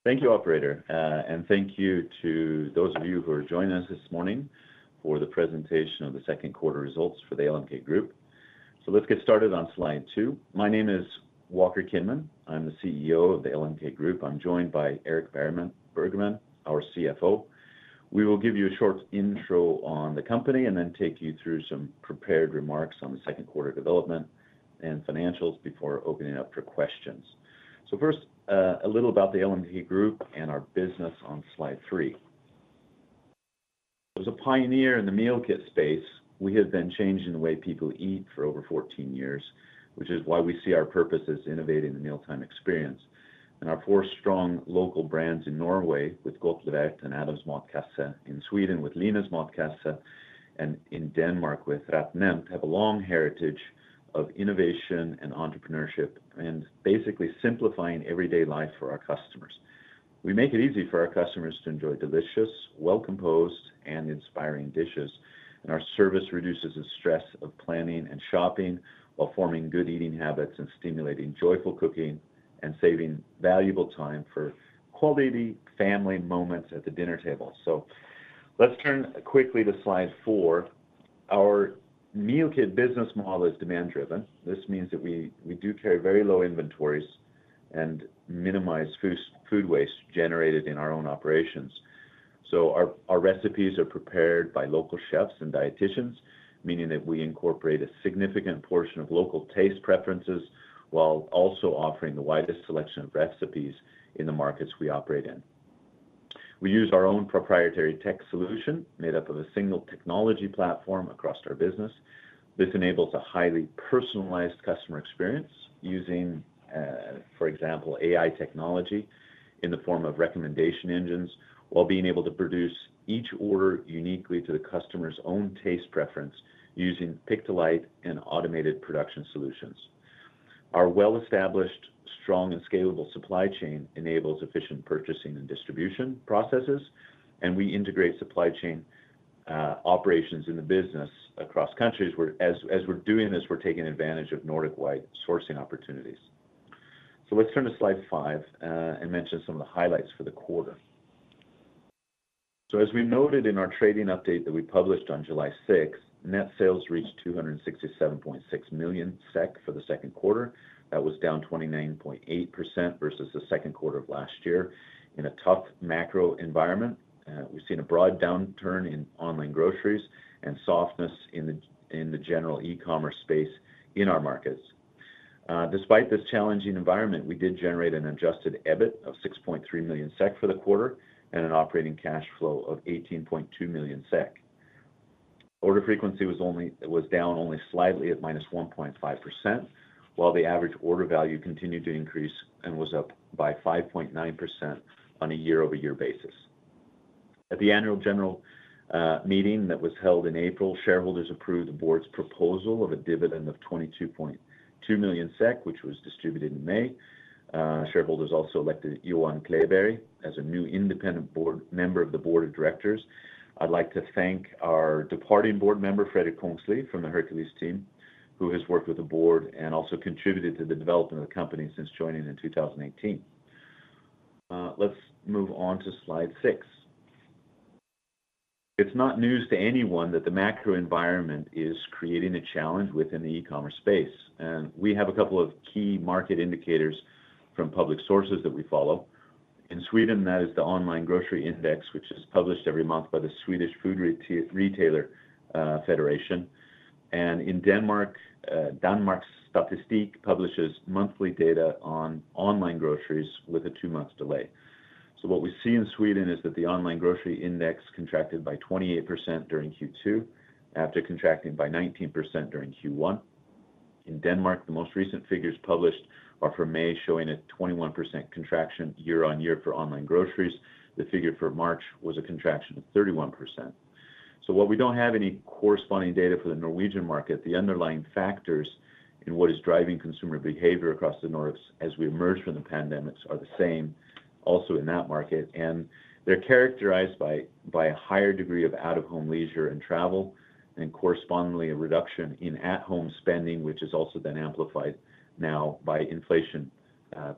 Thank you, operator, and thank you to those of you who are joining us this morning for the presentation of the second quarter results for the LMK Group. So let's get started on slide 2. My name is Walker Kinman. I'm the CEO of the LMK Group. I'm joined by Eric Bergman, our CFO. We will give you a short intro on the company and then take you through some prepared remarks on the second quarter development and financials before opening up for questions. So first, a little about the LMK Group and our business on slide 3. As a pioneer in the meal kit space, we have been changing the way people eat for over 14 years, which is why we see our purpose as innovating the mealtime experience. And our 4 strong local brands in Norway with Godtlevert and Adams Matkasse, in Sweden with Linas Matkasse, and in Denmark with Ret Nemt have a long heritage of innovation and entrepreneurship and basically simplifying everyday life for our customers. We make it easy for our customers to enjoy delicious, well-composed, and inspiring dishes, and our service reduces the stress of planning and shopping while forming good eating habits and stimulating joyful cooking and saving valuable time for quality family moments at the dinner table. So let's turn quickly to slide 4. Our meal kit business model is demand driven. This means that we do carry very low inventories and minimize food waste generated in our own operations. So our recipes are prepared by local chefs and dietitians, meaning that we incorporate a significant portion of local taste preferences while also offering the widest selection of recipes in the markets we operate in. We use our own proprietary tech solution made up of a single technology platform across our business. This enables a highly personalized customer experience using, for example, AI technology in the form of recommendation engines, while being able to produce each order uniquely to the customer's own taste preference using pick-to-light and automated production solutions. Our well-established, strong and scalable supply chain enables efficient purchasing and distribution processes, and we integrate supply chain operations in the business across countries where, as we're doing this, we're taking advantage of Nordic-wide sourcing opportunities. So let's turn to slide 5 and mention some of the highlights for the quarter. So as we noted in our trading update that we published on July 6th, net sales reached 267.6 million SEK for the second quarter. That was down 29.8% versus the second quarter of last year. In a tough macro environment, we've seen a broad downturn in online groceries and softness in the general e-commerce space in our markets. Despite this challenging environment, we did generate an adjusted EBIT of 6.3 million SEK for the quarter and an operating cash flow of 18.2 million SEK. Order frequency was down only slightly at -1.5%, while the average order value continued to increase and was up by 5.9% on a year-over-year basis. At the annual general meeting that was held in April, shareholders approved the board's proposal of a dividend of 22.2 million SEK, which was distributed in May. Shareholders also elected Johan Kleberg as a new independent board member of the board of directors. I'd like to thank our departing board member, Fredrik Kongsli from the Hercules team, who has worked with the board and also contributed to the development of the company since joining in 2018. Let's move on to slide 6. It's not news to anyone that the macro environment is creating a challenge within the e-commerce space. And we have a couple of key market indicators from public sources that we follow. In Sweden, that is the Online Grocery Index, which is published every month by the Swedish Food Retailer Federation. And in Denmark, Danmarks Statistik publishes monthly data on online groceries with a 2-month delay. So what we see in Sweden is that the Online Grocery Index contracted by 28% during Q2, after contracting by 19% during Q1. In Denmark, the most recent figures published are for May, showing a 21% contraction year-on-year for online groceries. The figure for March was a contraction of 31%. So while we don't have any corresponding data for the Norwegian market, the underlying factors in what is driving consumer behavior across the Nordics as we emerge from the pandemics are the same also in that market, and they're characterized by a higher degree of out-of-home leisure and travel, and correspondingly a reduction in at-home spending, which is also then amplified now by inflation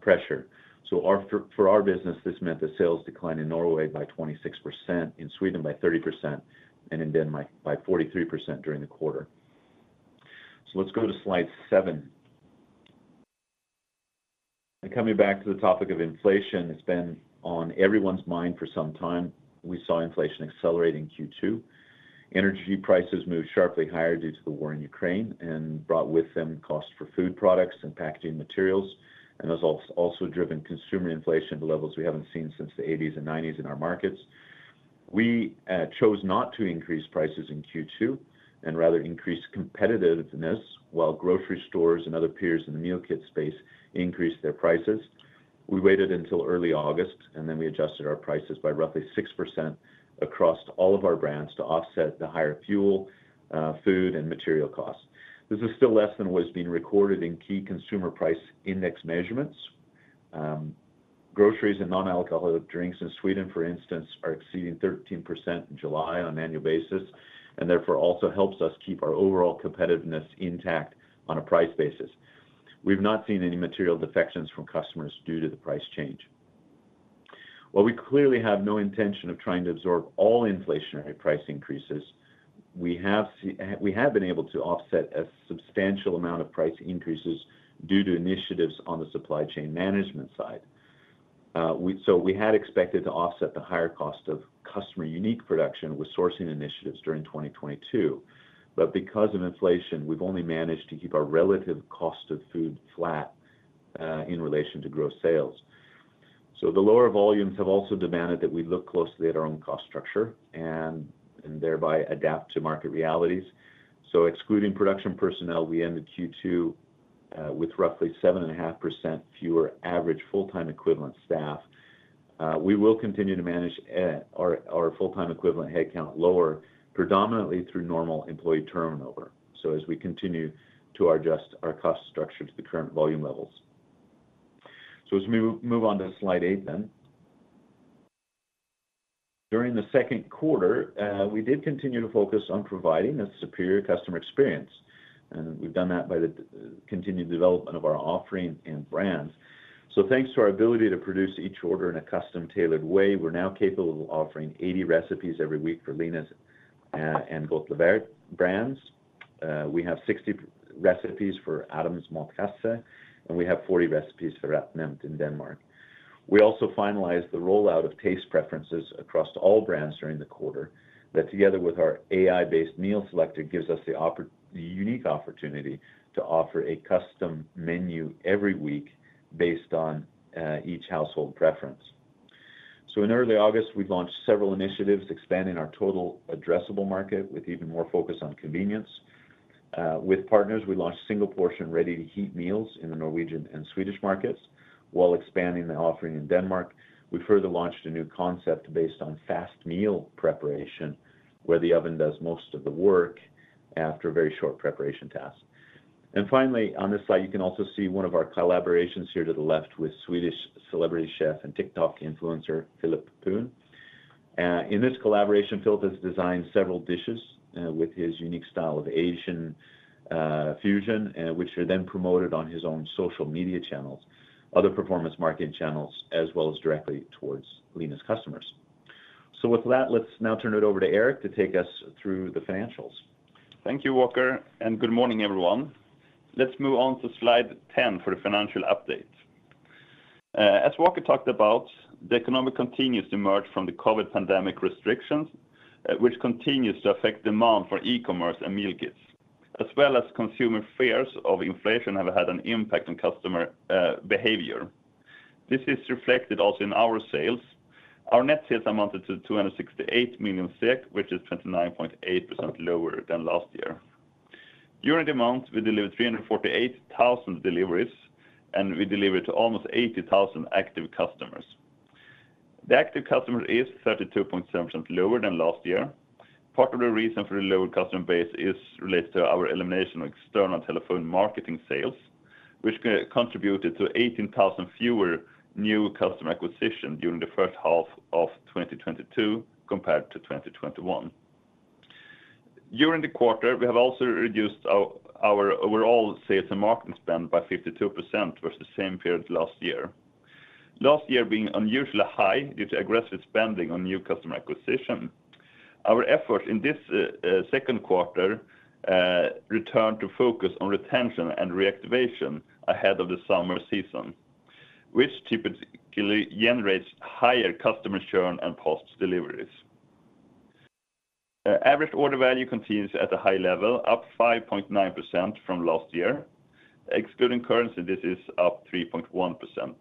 pressure. So for our business, this meant the sales decline in Norway by 26%, in Sweden by 30%, and in Denmark by 43% during the quarter. So let's go to slide 7. And coming back to the topic of inflation, it's been on everyone's mind for some time. We saw inflation accelerate in Q2. Energy prices moved sharply higher due to the war in Ukraine and brought with them costs for food products and packaging materials, and has also driven consumer inflation to levels we haven't seen since the 80s and 90s in our markets. We chose not to increase prices in Q2 and rather increase competitiveness while grocery stores and other peers in the meal kit space increased their prices. We waited until early August, and then we adjusted our prices by roughly 6% across all of our brands to offset the higher fuel, food, and material costs. This is still less than what is being recorded in key consumer price index measurements. Groceries and non-alcoholic drinks in Sweden, for instance, are exceeding 13% in July on an annual basis, and therefore also helps us keep our overall competitiveness intact on a price basis. We've not seen any material defections from customers due to the price change. While we clearly have no intention of trying to absorb all inflationary price increases, we have been able to offset a substantial amount of price increases due to initiatives on the supply chain management side. We had expected to offset the higher cost of customer unique production with sourcing initiatives during 2022. But because of inflation, we've only managed to keep our relative cost of food flat in relation to gross sales. So the lower volumes have also demanded that we look closely at our own cost structure and thereby adapt to market realities. So excluding production personnel, we ended Q2 with roughly 7.5% fewer average full-time equivalent staff. We will continue to manage our full-time equivalent headcount lower, predominantly through normal employee turnover. So as we continue to adjust our cost structure to the current volume levels. So as we move on to slide 8 then. During the second quarter, we did continue to focus on providing a superior customer experience. And we've done that by the continued development of our offering and brands. So thanks to our ability to produce each order in a custom tailored way, we're now capable of offering 80 recipes every week for Linas and Godtlevert brands. We have 60 recipes for Adams Matkasse, and we have 40 recipes for RetNemt in Denmark. We also finalized the rollout of taste preferences across all brands during the quarter, that together with our AI-based meal selector gives us the unique opportunity to offer a custom menu every week based on each household preference. So in early August, we launched several initiatives expanding our total addressable market with even more focus on convenience. With partners, we launched single portion ready-to-heat meals in the Norwegian and Swedish markets, while expanding the offering in Denmark. We further launched a new concept based on fast meal preparation, where the oven does most of the work after a very short preparation task. And finally, on this slide, you can also see one of our collaborations here to the left with Swedish celebrity chef and TikTok influencer, Philip Poon. In this collaboration, Philip has designed several dishes with his unique style of Asian fusion, which are then promoted on his own social media channels, other performance marketing channels, as well as directly towards Linas customers. So with that, let's now turn it over to Eric to take us through the financials. Thank you, Walker, and good morning, everyone. Let's move on to slide 10 for the financial update. As Walker talked about, the economy continues to emerge from the COVID pandemic restrictions, which continues to affect demand for e-commerce and meal kits, as well as consumer fears of inflation have had an impact on customer behavior. This is reflected also in our sales. Our net sales amounted to 268 million SEK, which is 29.8% lower than last year. During the month, we delivered 348,000 deliveries, and we delivered to almost 80,000 active customers. The active customer is 32.7% lower than last year. Part of the reason for the lower customer base is related to our elimination of external telephone marketing sales, which contributed to 18,000 fewer new customer acquisition during the first half of 2022 compared to 2021. During the quarter, we have also reduced our overall sales and marketing spend by 52% versus the same period last year. last year being unusually high due to aggressive spending on new customer acquisition. Our efforts in this second quarter returned to focus on retention and reactivation ahead of the summer season, which typically generates higher customer churn and post deliveries. Average order value continues at a high level, up 5.9% from last year. Excluding currency, this is up 3.1%.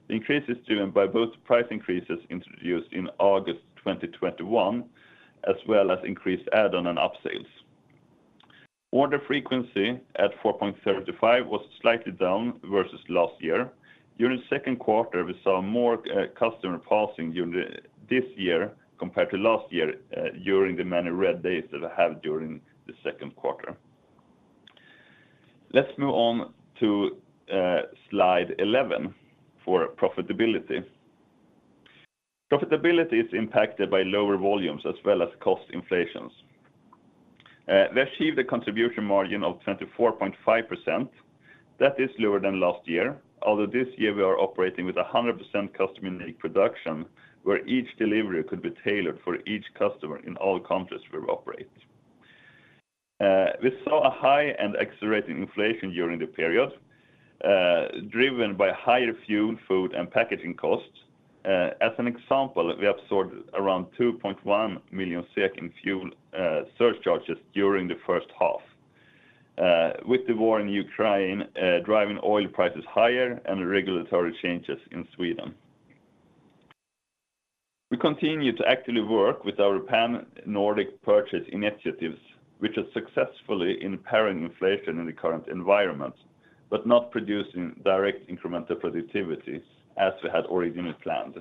The increase is driven by both price increases introduced in August 2021, as well as increased add-on and upsales. Order frequency at 4.35 was slightly down versus last year. During the second quarter, we saw more customer pausing during this year compared to last year during the many red days that we have during the second quarter. Let's move on to slide 11 for profitability. Profitability is impacted by lower volumes as well as cost inflations. We achieved a contribution margin of 24.5%. That is lower than last year, although this year we are operating with 100% customer unique production, where each delivery could be tailored for each customer in all countries we operate. We saw a high and accelerating inflation during the period, driven by higher fuel, food, and packaging costs. As an example, we absorbed around 2.1 million SEK in fuel surcharges during the first half. With the war in Ukraine driving oil prices higher and regulatory changes in Sweden. We continue to actively work with our pan-Nordic purchase initiatives, which are successfully impairing inflation in the current environment, but not producing direct incremental productivity as we had originally planned.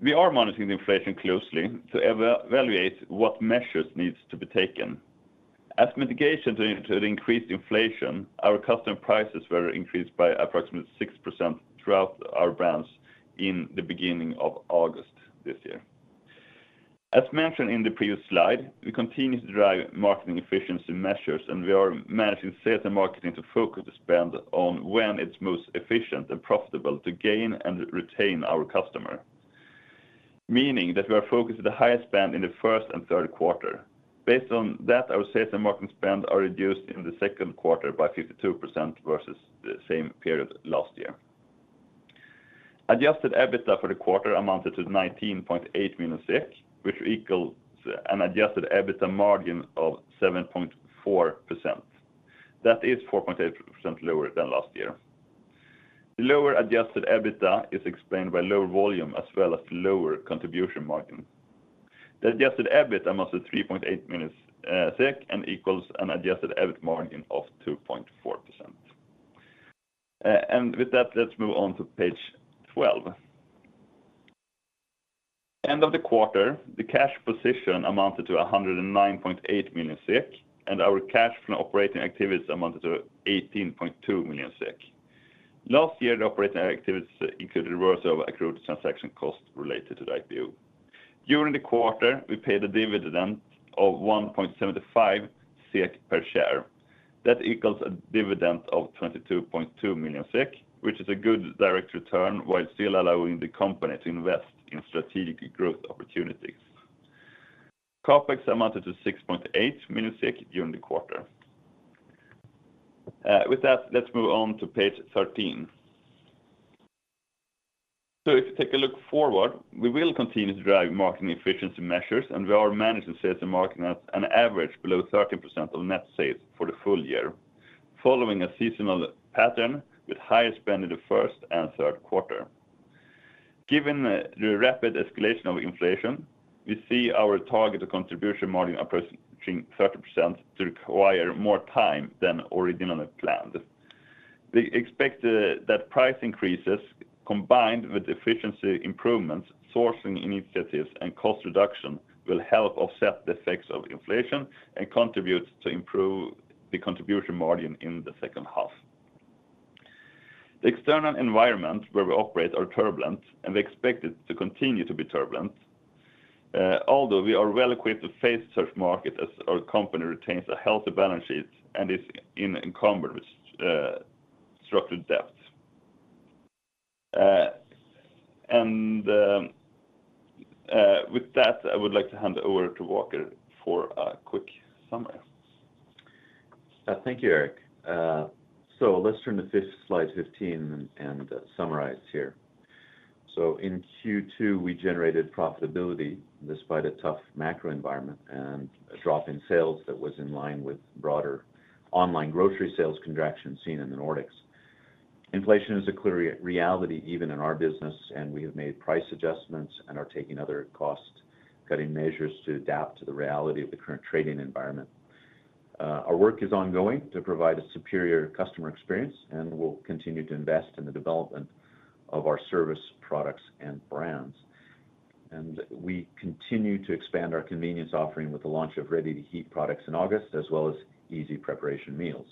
We are monitoring the inflation closely to evaluate what measures needs to be taken. As mitigation to the increased inflation, our customer prices were increased by approximately 6% throughout our brands in the beginning of August this year. As mentioned in the previous slide, we continue to drive marketing efficiency measures, and we are managing sales and marketing to focus the spend on when it's most efficient and profitable to gain and retain our customer. Meaning that we are focused on the highest spend in the first and third quarter. Based on that, our sales and marketing spend are reduced in the second quarter by 52% versus the same period last year. Adjusted EBITDA for the quarter amounted to 19.8 million SEK, which equals an adjusted EBITDA margin of 7.4%. That is 4.8% lower than last year. The lower adjusted EBITDA is explained by lower volume as well as lower contribution margin. The adjusted EBIT amounts to 3.8 million SEK and equals an adjusted EBIT margin of 2.4%. And with that, let's move on to page 12. End of the quarter, the cash position amounted to 109.8 million SEK, and our cash from operating activities amounted to 18.2 million SEK. Last year, the operating activities included reversal of accrued transaction costs related to the IPO. During the quarter, we paid a dividend of 1.75 SEK per share. That equals a dividend of 22.2 million SEK, which is a good direct return while still allowing the company to invest in strategic growth opportunities. CapEx amounted to 6.8 million during the quarter. With that, let's move on to page 13. So if you take a look forward, we will continue to drive marketing efficiency measures, and we are managing sales and marketing at an average below 13% of net sales for the full year, following a seasonal pattern with higher spend in the first and third quarter. Given the rapid escalation of inflation, we see our target of contribution margin approaching 30% to require more time than originally planned. We expect that price increases combined with efficiency improvements, sourcing initiatives, and cost reduction will help offset the effects of inflation and contribute to improve the contribution margin in the second half. The external environment where we operate are turbulent, and we expect it to continue to be turbulent. Although we are well equipped to face such market as our company retains a healthy balance sheet and is encumbered with structured debts. With that, I would like to hand over to Walker for a quick summary. Thank you, Eric. So let's turn to slide 15 and summarize here. So in Q2, we generated profitability despite a tough macro environment and a drop in sales that was in line with broader online grocery sales contraction seen in the Nordics. Inflation is a clear reality even in our business, and we have made price adjustments and are taking other cost-cutting measures to adapt to the reality of the current trading environment. Our work is ongoing to provide a superior customer experience, and we'll continue to invest in the development of our service, products, and brands. And we continue to expand our convenience offering with the launch of ready-to-heat products in August, as well as easy preparation meals.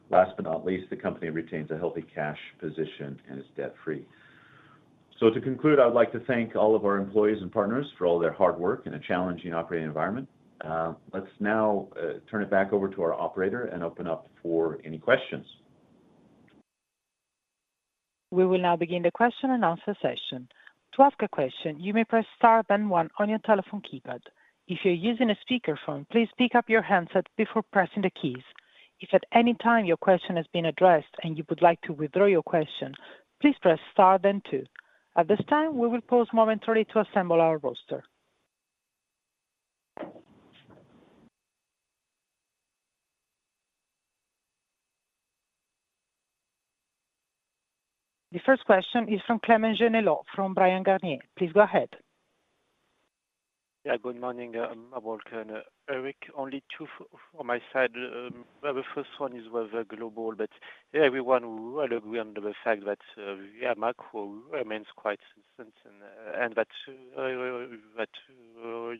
Last but not least, the company retains a healthy cash position and is debt-free. So to conclude, I would like to thank all of our employees and partners for all their hard work in a challenging operating environment. Let's now turn it back over to our operator and open up for any questions. We will now begin the question and answer session. To ask a question, you may press star then one on your telephone keypad. If you're using a speakerphone, please pick up your handset before pressing the keys. If at any time your question has been addressed and you would like to withdraw your question, please press star then two. At this time, we will pause momentarily to assemble our roster. The first question is from Clément Genelot from Bryan Garnier. Please go ahead. Yeah, good morning, Walker and Eric. Only two from my side. The first one is whether global, but everyone will agree on the fact that macro remains quite sensitive, and that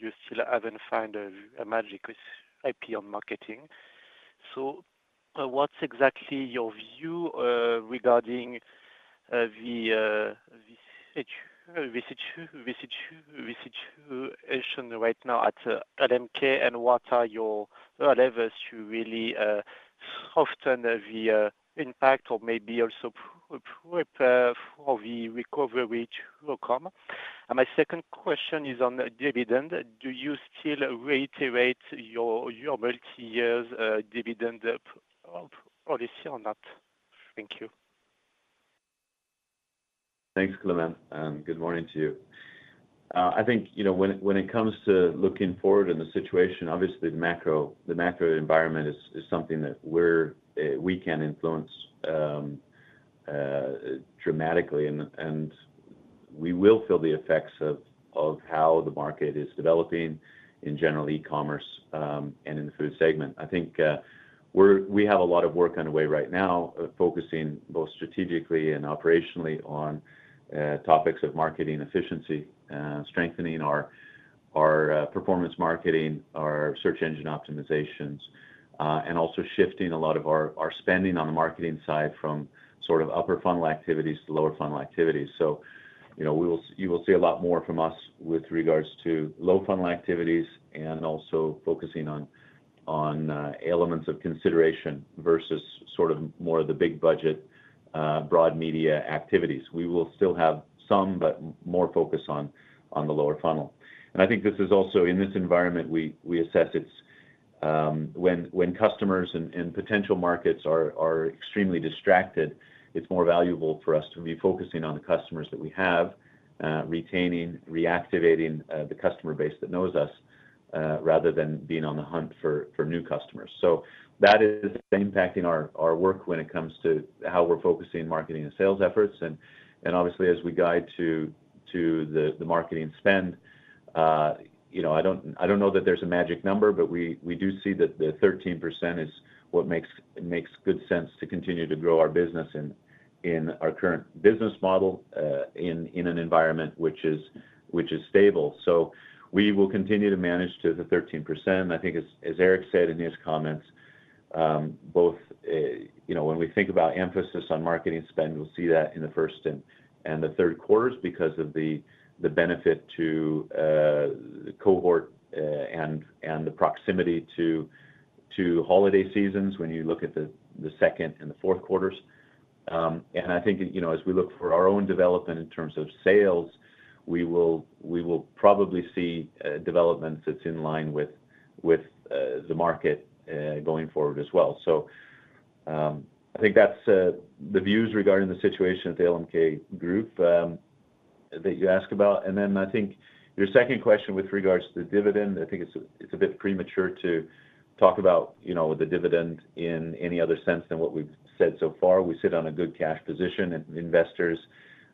you still haven't found a magic IP on marketing. So, what's exactly your view regarding the situation right now at LMK, and what are your levers to really soften the impact, or maybe also prepare for the recovery to come? And my second question is on dividend. Do you still reiterate your multi-years dividend policy or not? Thank you. Thanks, Clement, and good morning to you. I think when it comes to looking forward in the situation, obviously the macro environment is something that we can influence dramatically, and we will feel the effects of how the market is developing in general e-commerce and in the food segment. I think we have a lot of work underway right now, focusing both strategically and operationally on topics of marketing efficiency, strengthening our performance marketing, our search engine optimizations, and also shifting a lot of our spending on the marketing side from sort of upper funnel activities to lower funnel activities. So, you will see a lot more from us with regards to low funnel activities, and also focusing on elements of consideration versus sort of more of the big budget broad media activities. We will still have some, but more focus on the lower funnel. And I think this is also in this environment we assess it's when customers and potential markets are extremely distracted, it's more valuable for us to be focusing on the customers that we have, retaining, reactivating the customer base that knows us, rather than being on the hunt for new customers. So that is impacting our work when it comes to how we're focusing marketing and sales efforts, and obviously as we guide to the marketing spend, I don't know that there's a magic number, but we do see that the 13% is what makes good sense to continue to grow our business in our current business model, in an environment which is stable. So we will continue to manage to the 13%. I think as Eric said in his comments, both when we think about emphasis on marketing spend, we'll see that in the first and the third quarters because of the benefit to the cohort and the proximity to holiday seasons when you look at the second and the fourth quarters. And I think, as we look for our own development in terms of sales, we will probably see developments that's in line with the market going forward as well. So I think that's the views regarding the situation at the LMK Group that you ask about. And then I think your second question with regards to the dividend, I think it's a bit premature to talk about, the dividend in any other sense than what we've said so far. We sit on a good cash position, and investors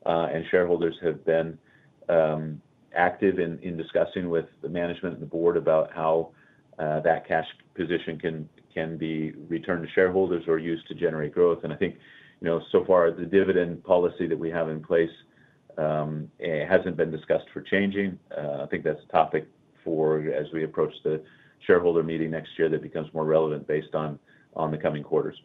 and shareholders have been active in discussing with the management and the board about how that cash position can be returned to shareholders or used to generate growth. And I think, so far the dividend policy that we have in place hasn't been discussed for changing. I think that's a topic for as we approach the shareholder meeting next year that becomes more relevant based on the coming quarters.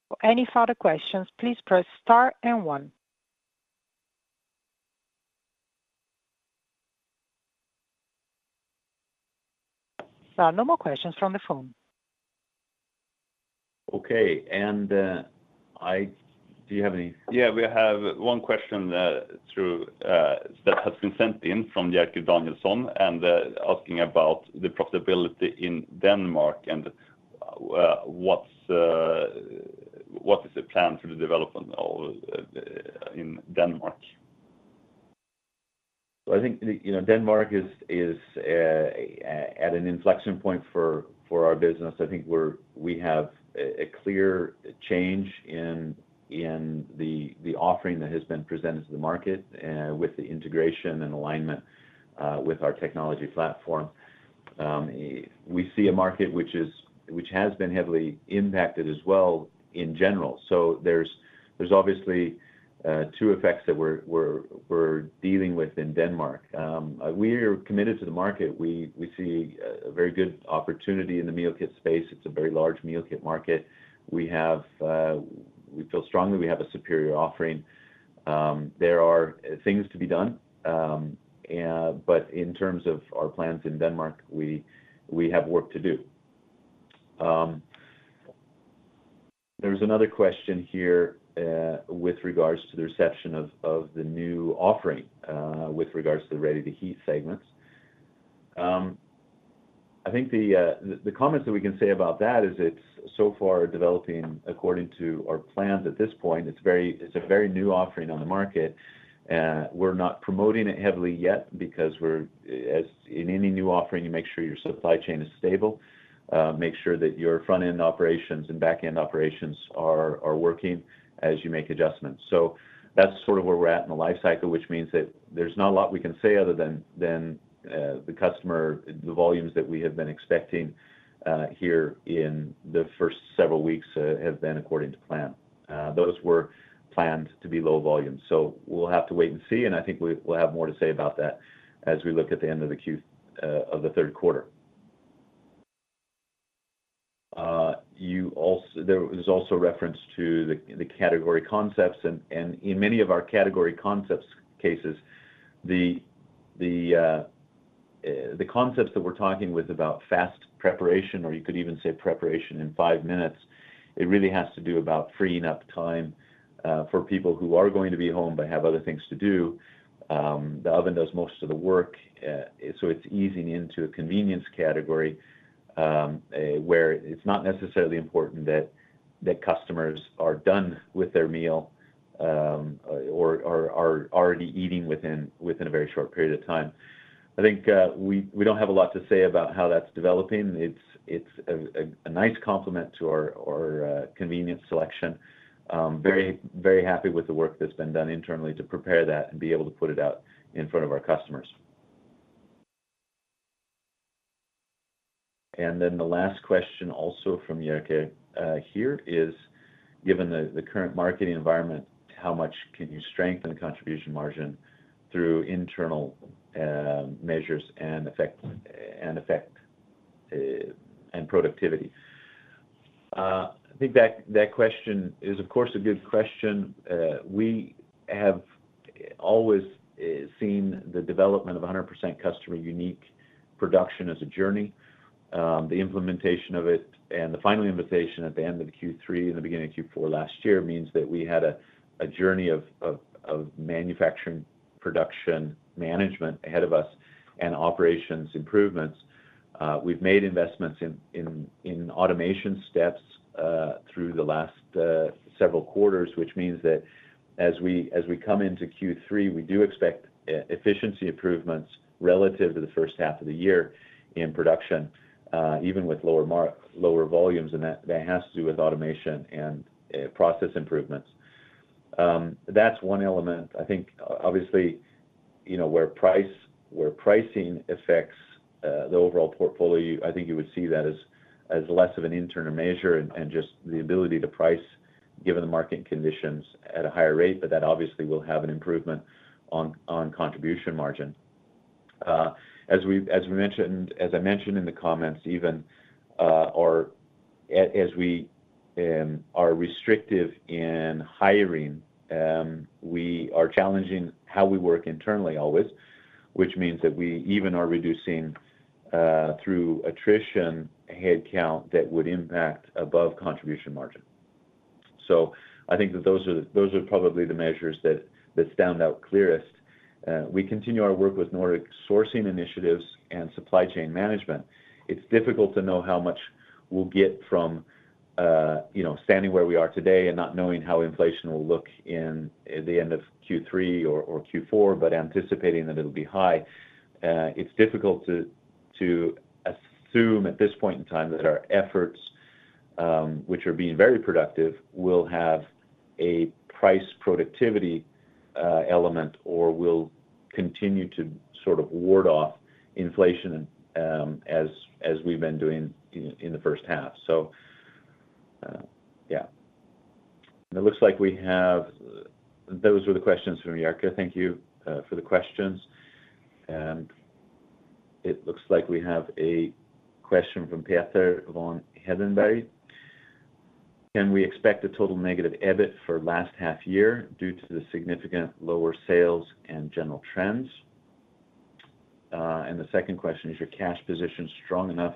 For any further questions, please press star and 1. There are no more questions from the phone. Okay, and do you have any? Yeah, we have one question that has been sent in from Jerker Danielsson and asking about the profitability in Denmark and what is the plan for the development in Denmark? So I think Denmark is at an inflection point for our business. I think we have a clear change in the offering that has been presented to the market with the integration and alignment with our technology platform. We see a market which has been heavily impacted as well in general. So there's obviously two effects that we're dealing with in Denmark. We are committed to the market. We see a very good opportunity in the meal kit space. It's a very large meal kit market. We feel strongly we have a superior offering. There are things to be done, but in terms of our plans in Denmark, we have work to do. There's another question here with regards to the reception of the new offering with regards to the ready-to-heat segments. I think the comments that we can say about that is it's so far developing according to our plans at this point. It's a very new offering on the market. We're not promoting it heavily yet because as in any new offering, you make sure your supply chain is stable, make sure that your front-end operations and back-end operations are working as you make adjustments. So that's sort of where we're at in the life cycle, which means that there's not a lot we can say other than the volumes that we have been expecting here in the first several weeks have been according to plan. Those were planned to be low volumes. So we'll have to wait and see, and I think we'll have more to say about that as we look at the end of the third quarter. There was also reference to the category concepts, and in many of our category concepts cases, the concepts that we're talking with about fast preparation, or you could even say preparation in 5 minutes, it really has to do about freeing up time for people who are going to be home but have other things to do. The oven does most of the work, so it's easing into a convenience category where it's not necessarily important that customers are done with their meal or are already eating within a very short period of time. I think we don't have a lot to say about how that's developing. It's a nice complement to our convenience selection. Very, very happy with the work that's been done internally to prepare that and be able to put it out in front of our customers. And then the last question also from Jerker here is, given the current marketing environment, how much can you strengthen the contribution margin through internal measures and effect and productivity? I think that question is, of course, a good question. We have always seen the development of 100% customer unique production as a journey. The implementation of it and the final implementation at the end of Q3 and the beginning of Q4 last year means that we had a journey of manufacturing production management ahead of us and operations improvements. We've made investments in automation steps through the last several quarters, which means that as we come into Q3, we do expect efficiency improvements relative to the first half of the year in production, even with lower volumes, and that has to do with automation and process improvements. That's one element. I think obviously, where pricing affects the overall portfolio, I think you would see that as less of an internal measure and just the ability to price given the market conditions at a higher rate, but that obviously will have an improvement on contribution margin. As I mentioned in the comments, even as we are restrictive in hiring, we are challenging how we work internally always, which means that we even are reducing through attrition headcount that would impact above contribution margin. So I think that those are probably the measures that stand out clearest. We continue our work with Nordic sourcing initiatives and supply chain management. It's difficult to know how much we'll get from standing where we are today and not knowing how inflation will look at the end of Q3 or Q4, but anticipating that it'll be high. It's difficult to assume at this point in time that our efforts, which are being very productive, will have a price productivity element or will continue to sort of ward off inflation as we've been doing in the first half. So, yeah. And it looks like those were the questions from Jerker. Thank you for the questions. And it looks like we have a question from Peter von Hedenberg. Can we expect a total negative EBIT for last half year due to the significant lower sales and general trends? And the second question is, your cash position strong enough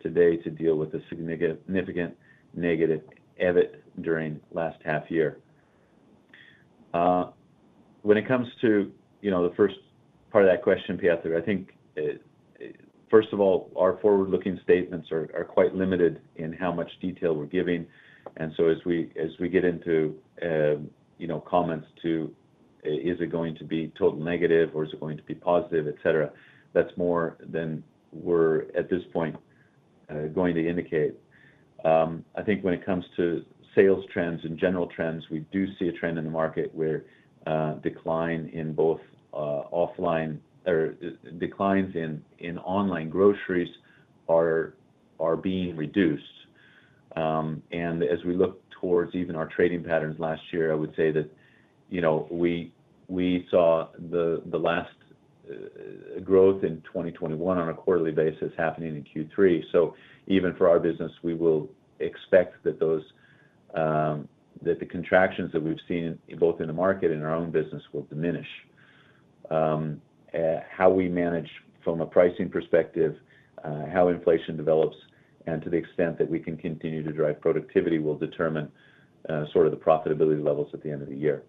today to deal with a significant negative EBIT during last half year? When it comes to the first part of that question, Peter, I think first of all, our forward-looking statements are quite limited in how much detail we're giving. And so as we get into comments to is it going to be total negative or is it going to be positive, etc., that's more than we're at this point going to indicate. I think when it comes to sales trends and general trends, we do see a trend in the market where decline in both offline or declines in online groceries are being reduced. And as we look towards even our trading patterns last year, I would say that we saw the last growth in 2021 on a quarterly basis happening in Q3. So even for our business, we will expect that that the contractions that we've seen both in the market and our own business will diminish. How we manage from a pricing perspective, how inflation develops, and to the extent that we can continue to drive productivity will determine sort of the profitability levels at the end of the year.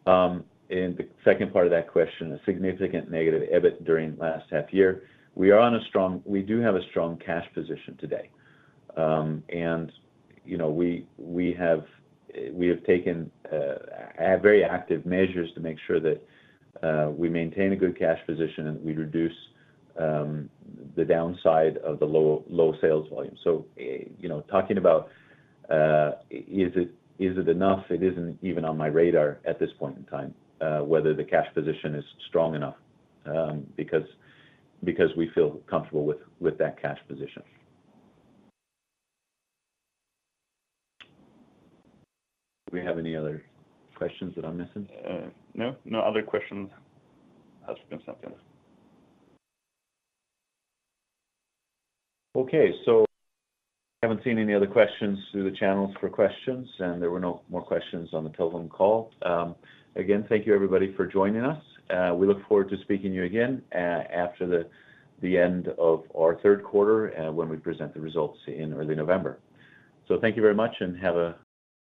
In the second part of that question, a significant negative EBIT during last half year. We do have a strong cash position today, and we have taken very active measures to make sure that we maintain a good cash position and we reduce the downside of the low sales volume. So, talking about is it enough? It isn't even on my radar at this point in time, whether the cash position is strong enough, because we feel comfortable with that cash position. Do we have any other questions that I'm missing? No other questions has been sent in. Okay, so Haven't seen any other questions through the channels for questions, and there were no more questions on the telephone call. Again, thank you everybody for joining us. We look forward to speaking to you again after the end of our third quarter when we present the results in early November. So thank you very much and have a